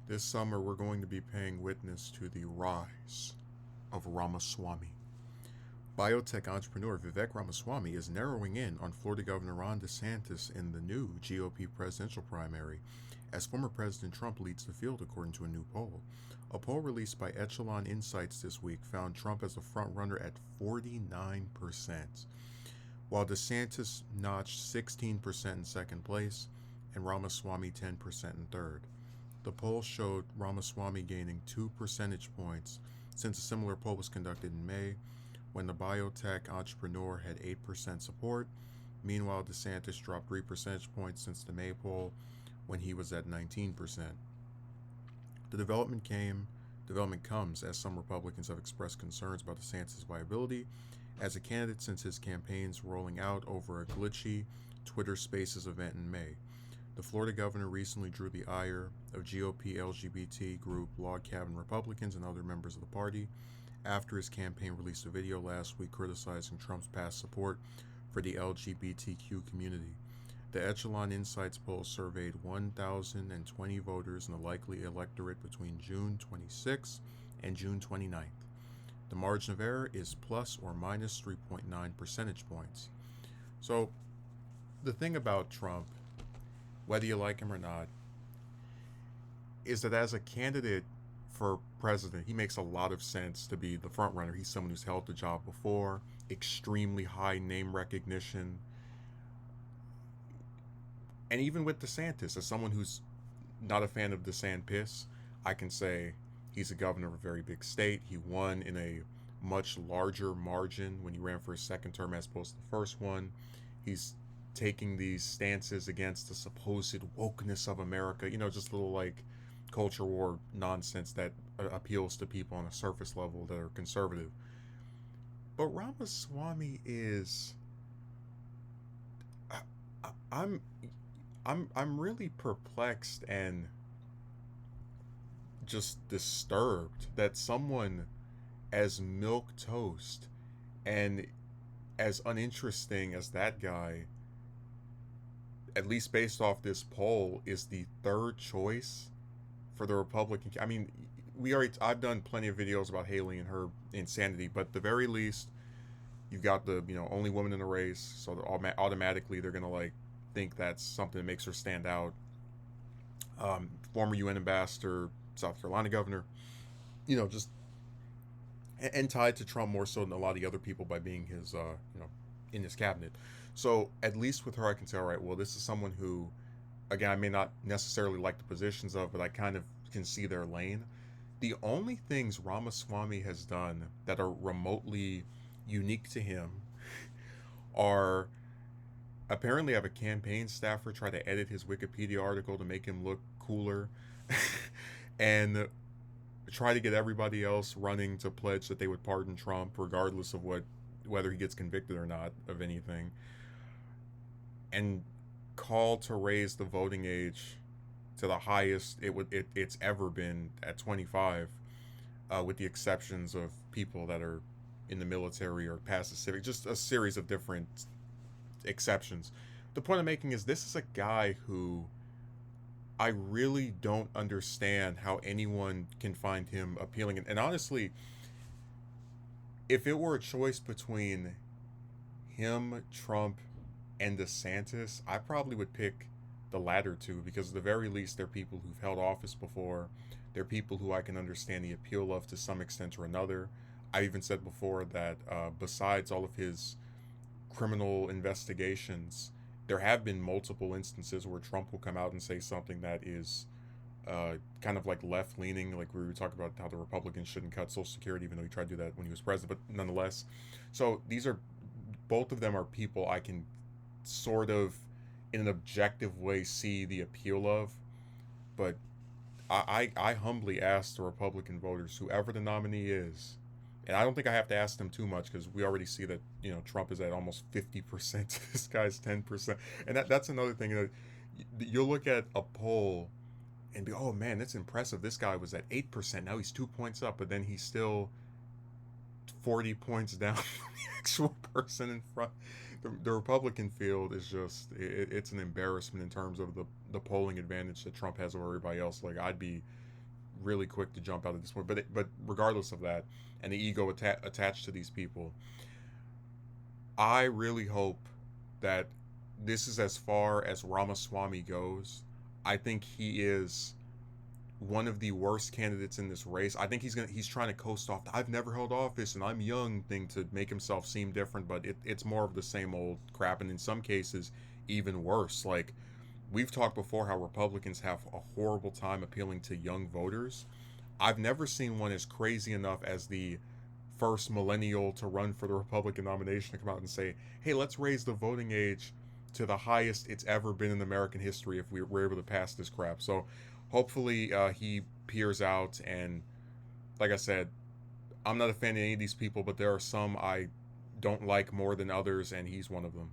This summer, we're going to be paying witness to the rise of Ramaswamy. Biotech entrepreneur Vivek Ramaswamy is narrowing in on Florida Governor Ron DeSantis in the new GOP presidential primary as former President Trump leads the field, according to a new poll. A poll released by Echelon Insights this week found Trump as the frontrunner at 49%, while DeSantis notched 16% in second place and Ramaswamy 10% in third. The poll showed Ramaswamy gaining 2 percentage points since a similar poll was conducted in May when the biotech entrepreneur had 8% support. Meanwhile, DeSantis dropped 3 percentage points since the May poll when he was at 19%. The development comes as some Republicans have expressed concerns about DeSantis' viability as a candidate since his campaign's rolling out over a glitchy Twitter Spaces event in May. The Florida governor recently drew the ire of GOP LGBT group Log Cabin Republicans and other members of the party after his campaign released a video last week criticizing Trump's past support for the LGBTQ community. The Echelon Insights poll surveyed 1,020 voters in the likely electorate between June 26 and June 29th. The margin of error is plus or minus 3.9 percentage points. So, the thing about Trump, whether you like him or not, is that as a candidate for president, he makes a lot of sense to be the front runner. He's someone who's held the job before, extremely high name recognition. And even with DeSantis, as someone who's not a fan of DeSantis, I can say he's a governor of a very big state. He won in a much larger margin when he ran for his second term as opposed to the first one. He's taking these stances against the supposed wokeness of America, just little like culture war nonsense that appeals to people on a surface level that are conservative. But Ramaswamy is I'm I'm really perplexed and just disturbed that someone as milk toast and as uninteresting as that guy, at least based off this poll, is the third choice for the Republican. I mean, I've done plenty of videos about Haley and her insanity, but at the very least, you've got the only woman in the race, so automatically they're gonna like think that's something that makes her stand out. Former UN ambassador, South Carolina governor, just and tied to Trump more so than a lot of the other people by being his in his cabinet. So at least with her, I can say, all right, well, this is someone who, again, I may not necessarily like the positions of, but I kind of can see their lane. The only things Ramaswamy has done that are remotely unique to him are apparently have a campaign staffer try to edit his Wikipedia article to make him look cooler and try to get everybody else running to pledge that they would pardon Trump regardless of whether he gets convicted or not of anything, and call to raise the voting age to the highest it's ever been at 25, with the exceptions of people that are in the military or past the civic, just a series of different exceptions. The point I'm making is this is a guy who I really don't understand how anyone can find him appealing. And honestly, if it were a choice between him, Trump, and DeSantis, I probably would pick the latter two because at the very least they're people who've held office before. They're people who I can understand the appeal of to some extent or another. I even said before that besides all of his criminal investigations, there have been multiple instances where Trump will come out and say something that is kind of like left leaning, like we were talking about how the Republicans shouldn't cut Social Security, even though he tried to do that when he was president, but nonetheless. So both of them are people I can sort of, in an objective way, see the appeal of. But I humbly ask the Republican voters, whoever the nominee is, and I don't think I have to ask them too much because we already see that Trump is at almost 50%. This guy's 10%, and that's another thing that you'll look at a poll and be, oh man, that's impressive. This guy was at 8%. Now he's 2 points up, but then he's still 40 points down from the actual person in front. The Republican field is it's an embarrassment in terms of the polling advantage that Trump has over everybody else. Like I'd be really quick to jump out at this point. But regardless of that, and the ego attached to these people, I really hope that this is as far as Ramaswamy goes. I think he is one of the worst candidates in this race. I think he's trying to coast off the "I've never held office and I'm young" thing to make himself seem different, but it's more of the same old crap, and in some cases even worse. Like, we've talked before how Republicans have a horrible time appealing to young voters. I've never seen one as crazy enough as the first millennial to run for the Republican nomination to come out and say, "Hey, let's raise the voting age to the highest it's ever been in American history if we were able to pass this crap." So hopefully he peers out. And like I said, I'm not a fan of any of these people, but there are some I don't like more than others, and he's one of them.